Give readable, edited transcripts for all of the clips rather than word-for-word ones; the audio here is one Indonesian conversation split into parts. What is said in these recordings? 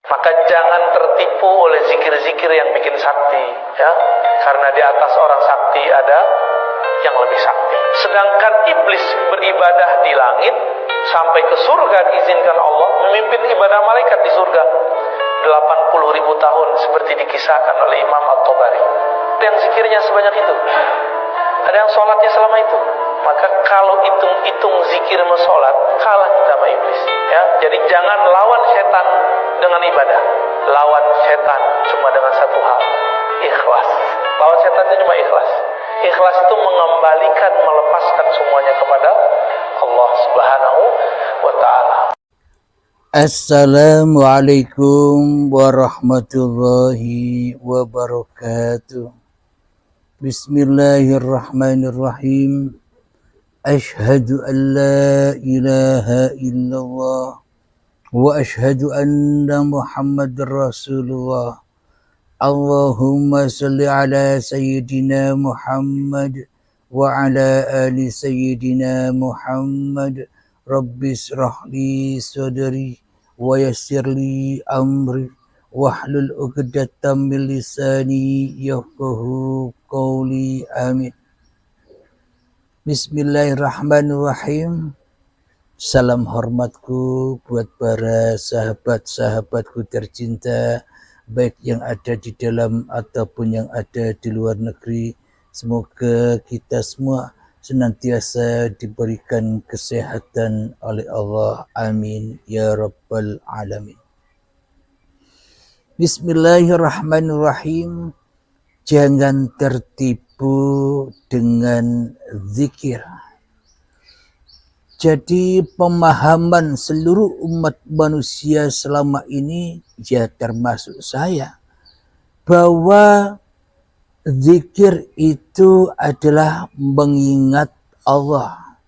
Maka jangan tertipu oleh zikir-zikir yang bikin sakti, ya. Karena di atas orang sakti ada yang lebih sakti. Sedangkan iblis beribadah di langit sampai ke surga diizinkan Allah, memimpin ibadah malaikat di surga 80.000 tahun seperti dikisahkan oleh Imam At-Tabari. Ada yang zikirnya sebanyak itu, ada yang sholatnya selama itu. Maka kalau hitung-hitung zikir sama sholat, kalah kita sama iblis, ya. Jadi jangan lawan setan dengan ibadah. Lawan setan cuma dengan satu hal, ikhlas. Lawan setan itu cuma ikhlas. Ikhlas itu mengembalikan, melepaskan semuanya kepada Allah Subhanahu wa ta'ala. Assalamualaikum warahmatullahi wabarakatuh. Bismillahirrahmanirrahim. Ashhadu an la ilaha illallah wa ashhadu anna Muhammadar Rasulullah. Allahumma salli ala Sayyidina Muhammad wa ala ali Sayyidina Muhammad. Rabbi israh li sadri wa yassir li amri wahlul 'uqdatam min lisani yafqahu qawli. Amin. Bismillahirrahmanirrahim. Salam hormatku buat para sahabat-sahabatku tercinta, baik yang ada di dalam ataupun yang ada di luar negeri. Semoga kita semua senantiasa diberikan kesehatan oleh Allah. Amin ya rabbal alamin. Bismillahirrahmanirrahim. Jangan tertipu dengan zikir. Jadi pemahaman seluruh umat manusia selama ini, ya termasuk saya, bahwa zikir itu adalah mengingat Allah.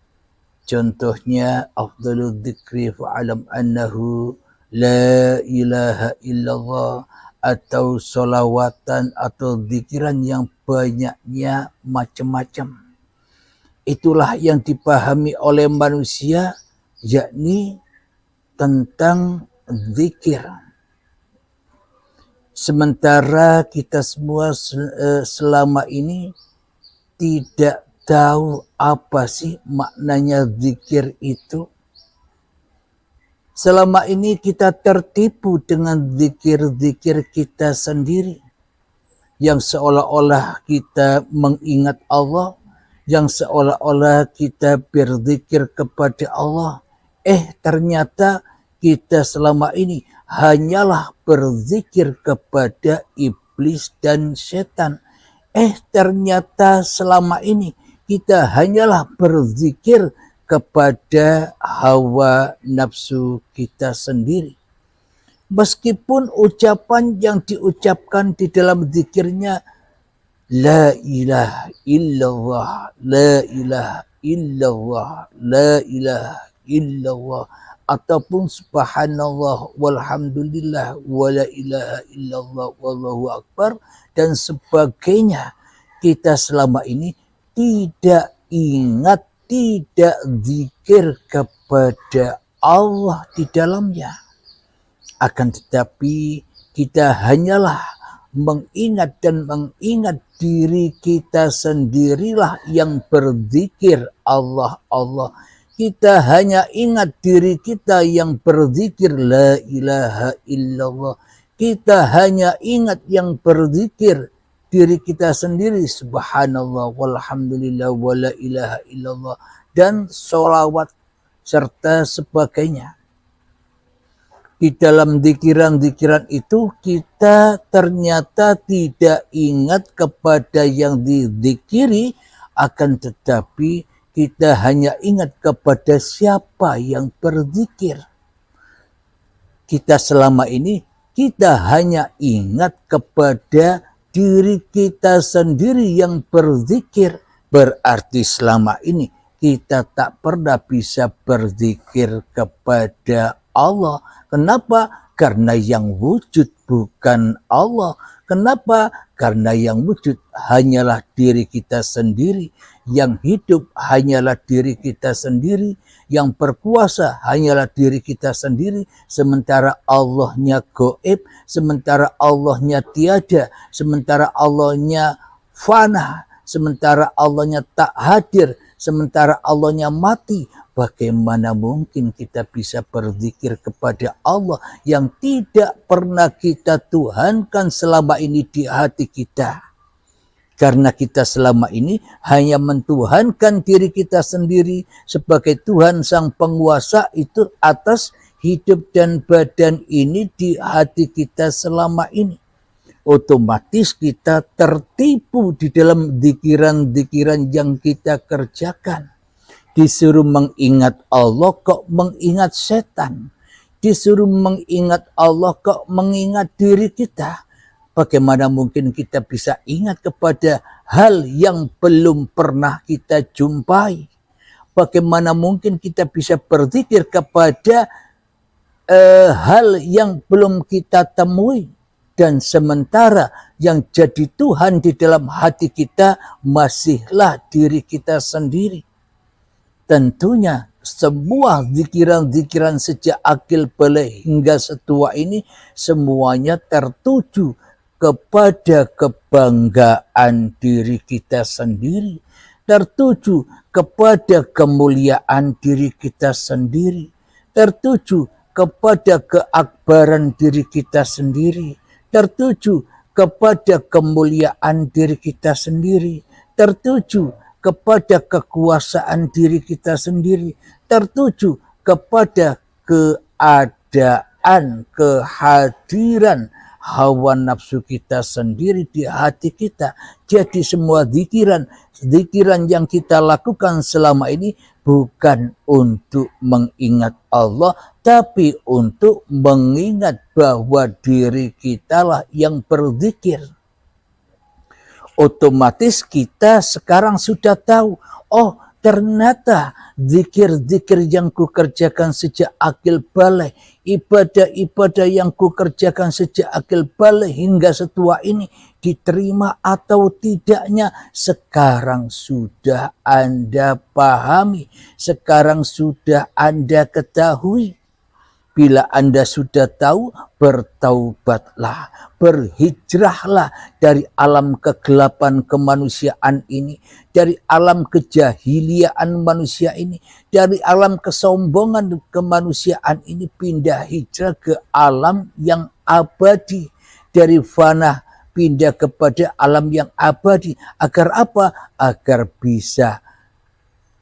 Contohnya, afdalul dzikri fa'alam annahu la ilaha illallah, atau solawatan atau zikiran yang banyaknya macam-macam. Itulah yang dipahami oleh manusia, yakni tentang zikir. Sementara kita semua selama ini tidak tahu apa sih maknanya zikir itu. Selama ini kita tertipu dengan zikir-zikir kita sendiri, yang seolah-olah kita mengingat Allah, yang seolah-olah kita berzikir kepada Allah. Ternyata kita selama ini hanyalah berzikir kepada iblis dan setan. Ternyata selama ini kita hanyalah berzikir kepada hawa nafsu kita sendiri. Meskipun ucapan yang diucapkan di dalam zikirnya la ilaha illallah, la ilaha illallah, la ilaha illallah, ataupun subhanallah walhamdulillah wa la ilaha illallah wallahu akbar dan sebagainya, kita selama ini tidak ingat, tidak zikir kepada Allah di dalamnya. Akan tetapi kita hanyalah mengingat dan mengingat diri kita sendirilah yang berzikir Allah, Allah. Kita hanya ingat diri kita yang berzikir la ilaha illallah. Kita hanya ingat yang berzikir diri kita sendiri, subhanallah walhamdulillah wa la ilaha illallah, dan sholawat serta sebagainya. Di dalam zikiran-zikiran itu kita ternyata tidak ingat kepada yang dizikiri, akan tetapi kita hanya ingat kepada siapa yang berzikir. Kita selama ini kita hanya ingat kepada diri kita sendiri yang berzikir. Berarti selama ini kita tak pernah bisa berzikir kepada Allah. Kenapa? Karena yang wujud bukan Allah. Kenapa? Karena yang wujud hanyalah diri kita sendiri. Yang hidup hanyalah diri kita sendiri. Yang berkuasa hanyalah diri kita sendiri. Sementara Allahnya gaib, sementara Allahnya tiada, sementara Allahnya fana, sementara Allahnya tak hadir, sementara Allahnya mati. Bagaimana mungkin kita bisa berzikir kepada Allah yang tidak pernah kita tuhankan selama ini di hati kita? Karena kita selama ini hanya mentuhankan diri kita sendiri sebagai Tuhan sang penguasa itu atas hidup dan badan ini di hati kita selama ini. Otomatis kita tertipu di dalam zikiran-zikiran yang kita kerjakan. Disuruh mengingat Allah kok mengingat setan. Disuruh mengingat Allah kok mengingat diri kita. Bagaimana mungkin kita bisa ingat kepada hal yang belum pernah kita jumpai? Bagaimana mungkin kita bisa berzikir kepada hal yang belum kita temui? Dan sementara yang jadi Tuhan di dalam hati kita masihlah diri kita sendiri. Tentunya semua zikiran-zikiran sejak akil balik hingga setua ini semuanya tertuju kepada kebanggaan diri kita sendiri, tertuju kepada kemuliaan diri kita sendiri, tertuju kepada keakbaran diri kita sendiri, tertuju kepada kemuliaan diri kita sendiri, tertuju kepada kekuasaan diri kita sendiri, tertuju kepada keadaan, kehadiran hawa nafsu kita sendiri di hati kita. Jadi semua zikiran yang kita lakukan selama ini bukan untuk mengingat Allah, tapi untuk mengingat bahwa diri kita lah yang berzikir. Otomatis kita sekarang sudah tahu, oh ternyata zikir-zikir yang ku kerjakan sejak akil balik, ibadah-ibadah yang ku kerjakan sejak akil balik hingga setua ini diterima atau tidaknya sekarang sudah Anda pahami, sekarang sudah Anda ketahui. Bila Anda sudah tahu, bertaubatlah, berhijrahlah dari alam kegelapan kemanusiaan ini, dari alam kejahiliaan manusia ini, dari alam kesombongan kemanusiaan ini, pindah hijrah ke alam yang abadi, dari fana pindah kepada alam yang abadi. Agar apa? Agar bisa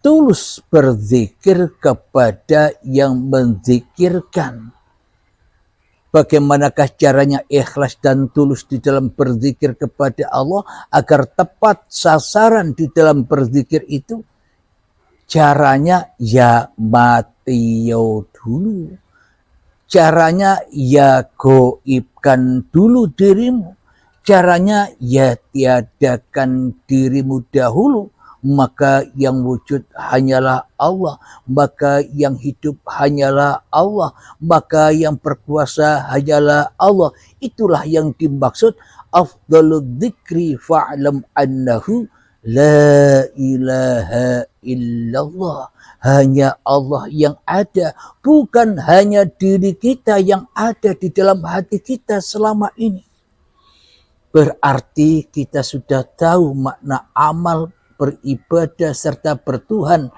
tulus berzikir kepada yang menzikirkan. Bagaimanakah caranya ikhlas dan tulus di dalam berzikir kepada Allah agar tepat sasaran di dalam berzikir itu? Caranya ya matiyo dulu. Caranya ya goibkan dulu dirimu. Caranya ya tiadakan dirimu dahulu. Maka yang wujud hanyalah Allah, maka yang hidup hanyalah Allah, maka yang berkuasa hanyalah Allah. Itulah yang dimaksud afdalul dzikri fa'lam annahu la ilaha illallah. Hanya Allah yang ada, bukan hanya diri kita yang ada di dalam hati kita selama ini. Berarti kita sudah tahu makna amal beribadah serta bertuhan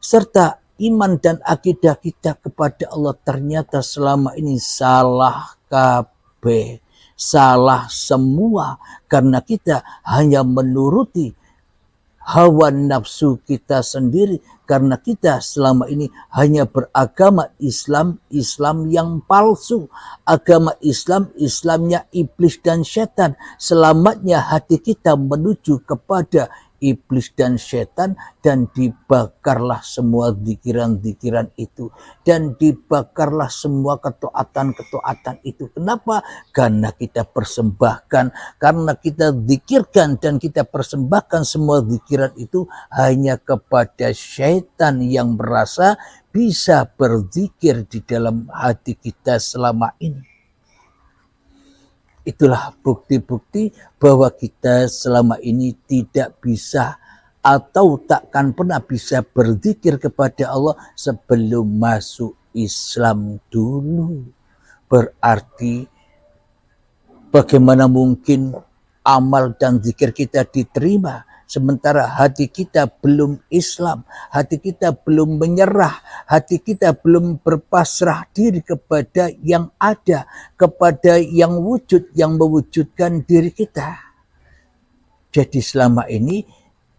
serta iman dan akidah kita kepada Allah ternyata selama ini salah kabeh, salah semua, karena kita hanya menuruti hawa nafsu kita sendiri, karena kita selama ini hanya beragama Islam yang palsu, agama Islamnya iblis dan setan. Selamatnya hati kita menuju kepada iblis dan setan, dan dibakarlah semua zikiran-zikiran itu, dan dibakarlah semua ketaatan-ketaatan itu. Kenapa? Karena kita persembahkan, karena kita zikirkan dan kita persembahkan semua zikiran itu hanya kepada setan yang merasa bisa berzikir di dalam hati kita selama ini. Itulah bukti-bukti bahwa kita selama ini tidak bisa atau takkan pernah bisa berzikir kepada Allah sebelum masuk Islam dulu. Berarti bagaimana mungkin amal dan zikir kita diterima sementara hati kita belum Islam, hati kita belum menyerah, hati kita belum berpasrah diri kepada yang ada, kepada yang wujud, yang mewujudkan diri kita. Jadi selama ini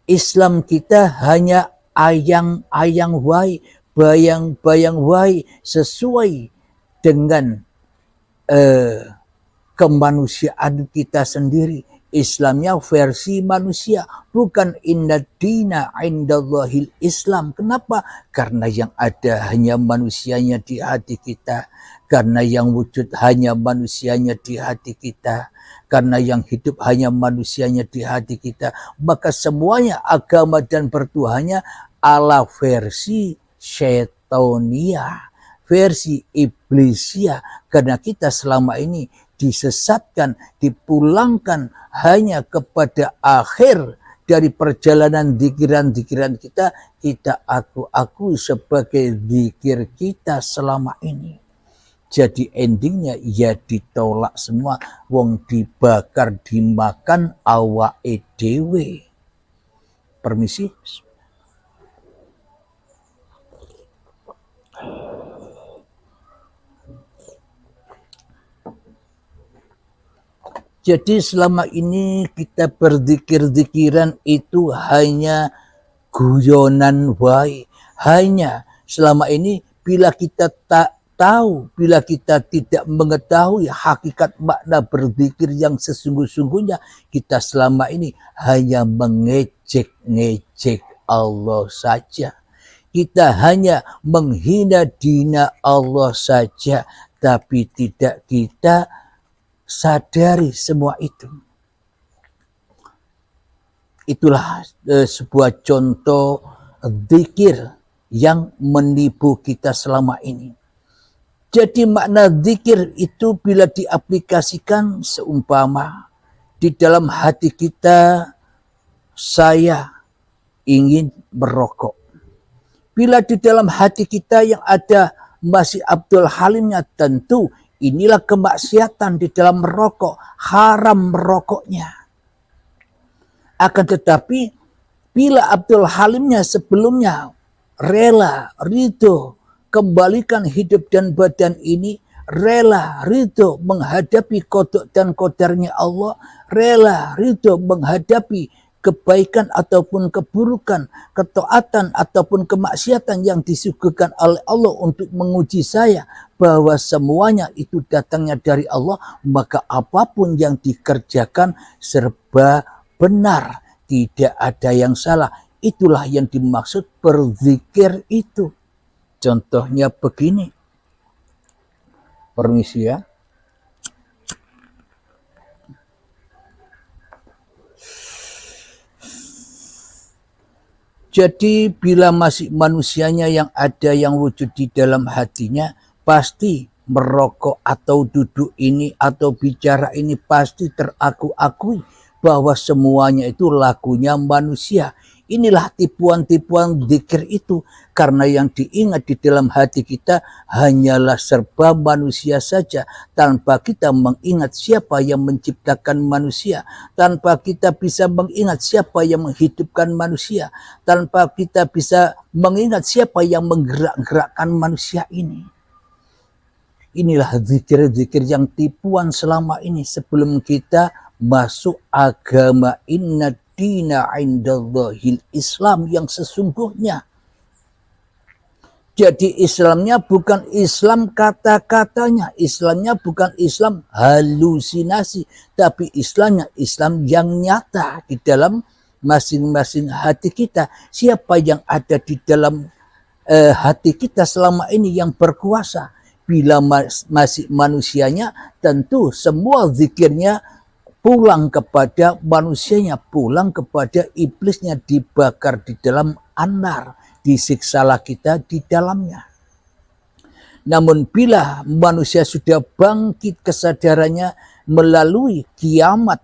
Islam kita hanya ayang-ayang wai, bayang-bayang wai, sesuai dengan kemanusiaan kita sendiri. Islamnya versi manusia, bukan inna dina indallahil Islam. Kenapa? Karena yang ada hanya manusianya di hati kita, karena yang wujud hanya manusianya di hati kita, karena yang hidup hanya manusianya di hati kita. Maka semuanya agama dan bertuhannya ala versi syaitaniyah, versi iblisia, karena kita selama ini disesatkan, dipulangkan hanya kepada akhir dari perjalanan zikiran-zikiran kita, kita aku sebagai zikir kita selama ini. Jadi endingnya ya ditolak semua, wong dibakar dimakan awake dhewe. Permisi. Jadi selama ini kita berzikir-zikiran itu hanya guyonan wae. Hanya selama ini bila kita tak tahu, bila kita tidak mengetahui hakikat makna berzikir yang sesungguh-sungguhnya, kita selama ini hanya mengejek-ngejek Allah saja. Kita hanya menghina dina Allah saja, tapi tidak kita sadari semua itu. Itulah sebuah contoh zikir yang menipu kita selama ini. Jadi makna zikir itu bila diaplikasikan seumpama di dalam hati kita, saya ingin merokok. Bila di dalam hati kita yang ada masih Abdul Halimnya, tentu inilah kemaksiatan di dalam merokok, haram merokoknya. Akan tetapi bila Abdul Halimnya sebelumnya rela, ridho, kembalikan hidup dan badan ini, rela, ridho menghadapi kodok dan kodarnya Allah, rela, ridho menghadapi kebaikan ataupun keburukan, ketaatan ataupun kemaksiatan yang disuguhkan oleh Allah untuk menguji saya bahwa semuanya itu datangnya dari Allah, maka apapun yang dikerjakan serba benar, tidak ada yang salah. Itulah yang dimaksud berzikir itu. Contohnya begini. Permisi ya. Jadi bila masih manusianya yang ada yang wujud di dalam hatinya, pasti merokok atau duduk ini atau bicara ini pasti teraku-akui bahwa semuanya itu lakunya manusia. Inilah tipuan-tipuan zikir itu, karena yang diingat di dalam hati kita hanyalah serba manusia saja, tanpa kita mengingat siapa yang menciptakan manusia, tanpa kita bisa mengingat siapa yang menghidupkan manusia, tanpa kita bisa mengingat siapa yang menggerak-gerakkan manusia ini. Inilah zikir-zikir yang tipuan selama ini sebelum kita masuk agama inna dina indallahil Islam yang sesungguhnya. Jadi Islamnya bukan Islam kata-katanya, Islamnya bukan Islam halusinasi, tapi Islamnya Islam yang nyata di dalam masing-masing hati kita. Siapa yang ada di dalam hati kita selama ini yang berkuasa? Bila masih manusianya, tentu semua zikirnya pulang kepada manusianya, pulang kepada iblisnya, dibakar di dalam anar, disiksalah kita di dalamnya. Namun bila manusia sudah bangkit kesadarannya melalui kiamat,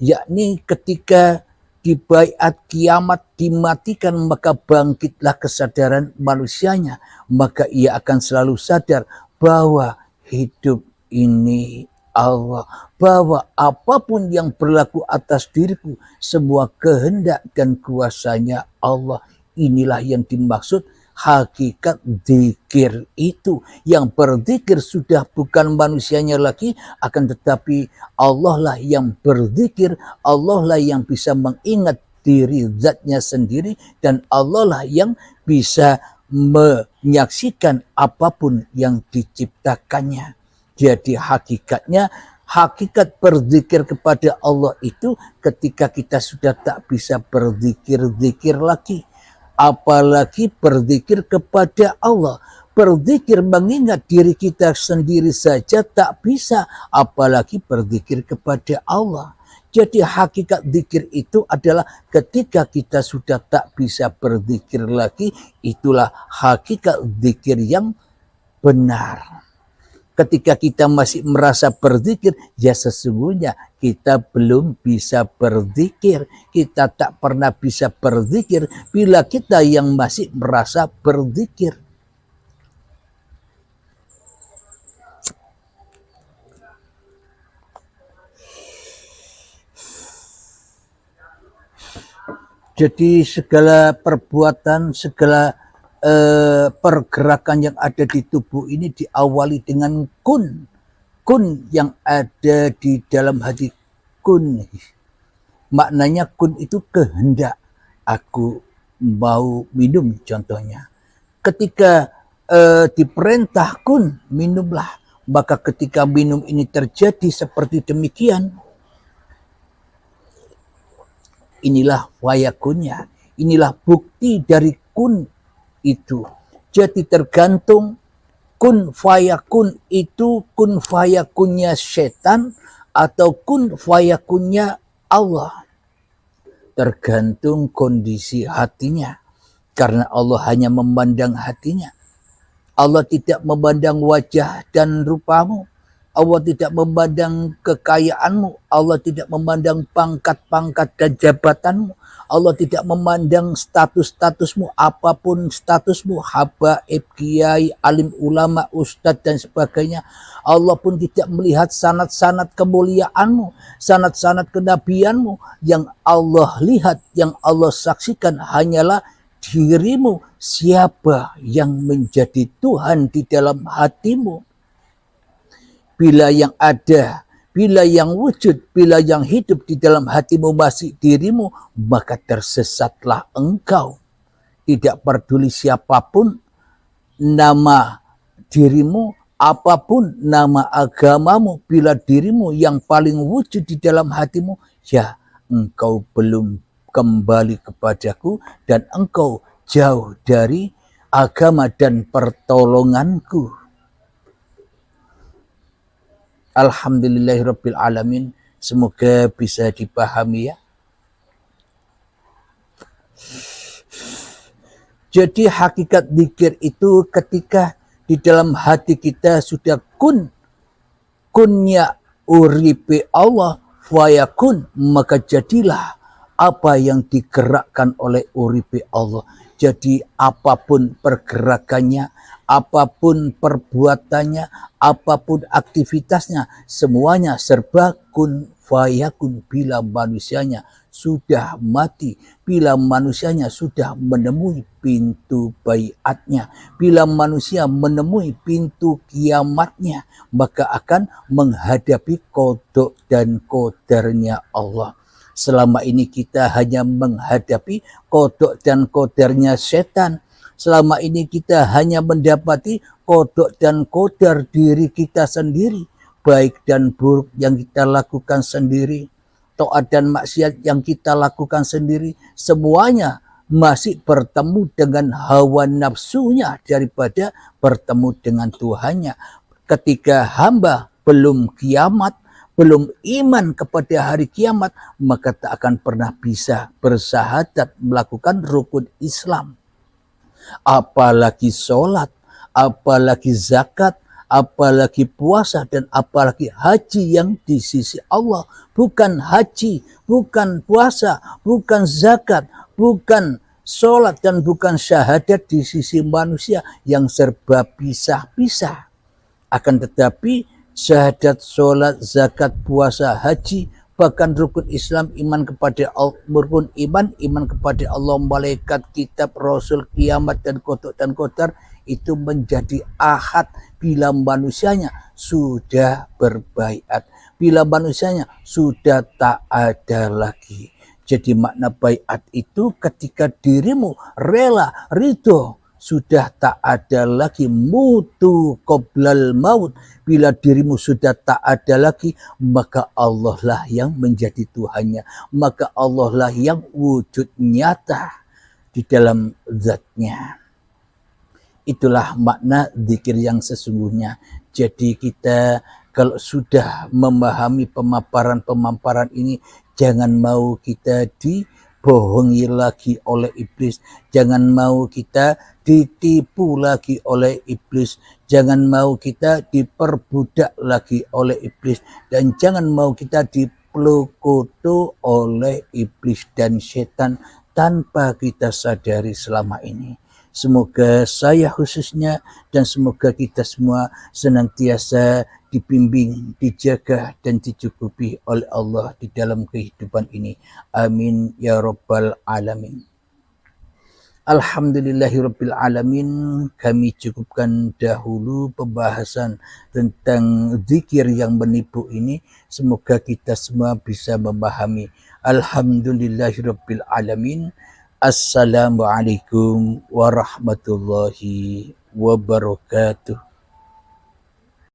yakni ketika di baiat kiamat dimatikan, maka bangkitlah kesadaran manusianya, maka ia akan selalu sadar bahwa hidup ini Allah, bahwa apapun yang berlaku atas diriku semua kehendak dan kuasanya Allah. Inilah yang dimaksud hakikat zikir itu. Yang berzikir sudah bukan manusianya lagi, akan tetapi Allah lah yang berzikir, Allah lah yang bisa mengingat diri zatnya sendiri, dan Allah lah yang bisa menyaksikan apapun yang diciptakannya. Jadi hakikatnya, hakikat berzikir kepada Allah itu ketika kita sudah tak bisa berzikir-zikir lagi, apalagi berzikir kepada Allah. Berzikir mengingat diri kita sendiri saja tak bisa, apalagi berzikir kepada Allah. Jadi hakikat zikir itu adalah ketika kita sudah tak bisa berzikir lagi, itulah hakikat zikir yang benar. Ketika kita masih merasa berzikir, ya sesungguhnya kita belum bisa berzikir. Kita tak pernah bisa berzikir bila kita yang masih merasa berzikir. Jadi segala perbuatan, segala pergerakan yang ada di tubuh ini diawali dengan kun. Kun yang ada di dalam hati, kun. Maknanya kun itu kehendak. Aku mau minum contohnya. Ketika diperintah kun, minumlah. Maka ketika minum ini terjadi seperti demikian, inilah wayakunnya. Inilah bukti dari kun itu. Jadi tergantung kun fayakun itu kun fayakunnya setan atau kun fayakunnya Allah. Tergantung kondisi hatinya. Karena Allah hanya memandang hatinya. Allah tidak memandang wajah dan rupamu. Allah tidak memandang kekayaanmu. Allah tidak memandang pangkat-pangkat dan jabatanmu. Allah tidak memandang status-statusmu, apapun statusmu, habaib, kiai, alim ulama, ustadz dan sebagainya. Allah pun tidak melihat sanad-sanad kemuliaanmu, sanad-sanad kenabianmu. Yang Allah lihat, yang Allah saksikan hanyalah dirimu. Siapa yang menjadi Tuhan di dalam hatimu? Bila yang ada, bila yang wujud, bila yang hidup di dalam hatimu masih dirimu, maka tersesatlah engkau. Tidak peduli siapapun nama dirimu, apapun nama agamamu, bila dirimu yang paling wujud di dalam hatimu, ya engkau belum kembali kepadaku dan engkau jauh dari agama dan pertolonganku. Alhamdulillahirabbil alamin. Semoga bisa dipahami ya. Jadi hakikat zikir itu ketika di dalam hati kita sudah kunnya uripe Allah fayakun, maka jadilah apa yang digerakkan oleh uripe Allah. Jadi apapun pergerakannya, apapun perbuatannya, apapun aktivitasnya, semuanya serba kun fayakun bila manusianya sudah mati, bila manusianya sudah menemui pintu baiatnya, bila manusia menemui pintu kiamatnya, maka akan menghadapi kodok dan kodarnya Allah. Selama ini kita hanya menghadapi kodok dan kodarnya setan. Selama ini kita hanya mendapati kodok dan kodar diri kita sendiri. Baik dan buruk yang kita lakukan sendiri. Taat dan maksiat yang kita lakukan sendiri. Semuanya masih bertemu dengan hawa nafsunya daripada bertemu dengan Tuhannya. Ketika hamba belum kiamat, belum iman kepada hari kiamat, maka tak akan pernah bisa bersahadat melakukan rukun Islam. Apalagi sholat, apalagi zakat, apalagi puasa dan apalagi haji yang di sisi Allah. Bukan haji, bukan puasa, bukan zakat, bukan sholat dan bukan syahadat di sisi manusia yang serba pisah-pisah. Akan tetapi syahadat, sholat, zakat, puasa, haji, bahkan rukun Islam, iman kepada Allah, rukun iman kepada Allah, malaikat, kitab, rasul, kiamat dan qada dan qadar, itu menjadi ahad bila manusianya sudah berbaiat, bila manusianya sudah tak ada lagi. Jadi makna baiat itu ketika dirimu rela, ridho, sudah tak ada lagi, mutu qoblal maut, bila dirimu sudah tak ada lagi, maka Allah lah yang menjadi Tuhannya, maka Allah lah yang wujud nyata di dalam zatnya. Itulah makna zikir yang sesungguhnya. Jadi kita kalau sudah memahami pemaparan ini, jangan mau kita dibohongi lagi oleh iblis, jangan mau kita ditipu lagi oleh iblis, jangan mau kita diperbudak lagi oleh iblis, dan jangan mau kita dipelokoto oleh iblis dan setan tanpa kita sadari selama ini. Semoga saya khususnya dan semoga kita semua senantiasa dibimbing, dijaga dan dicukupi oleh Allah di dalam kehidupan ini. Amin ya rabbal alamin. Alhamdulillahirabbil alamin. Kami cukupkan dahulu pembahasan tentang zikir yang menipu ini. Semoga kita semua bisa memahami. Alhamdulillahirabbil alamin. Assalamualaikum warahmatullahi wabarakatuh.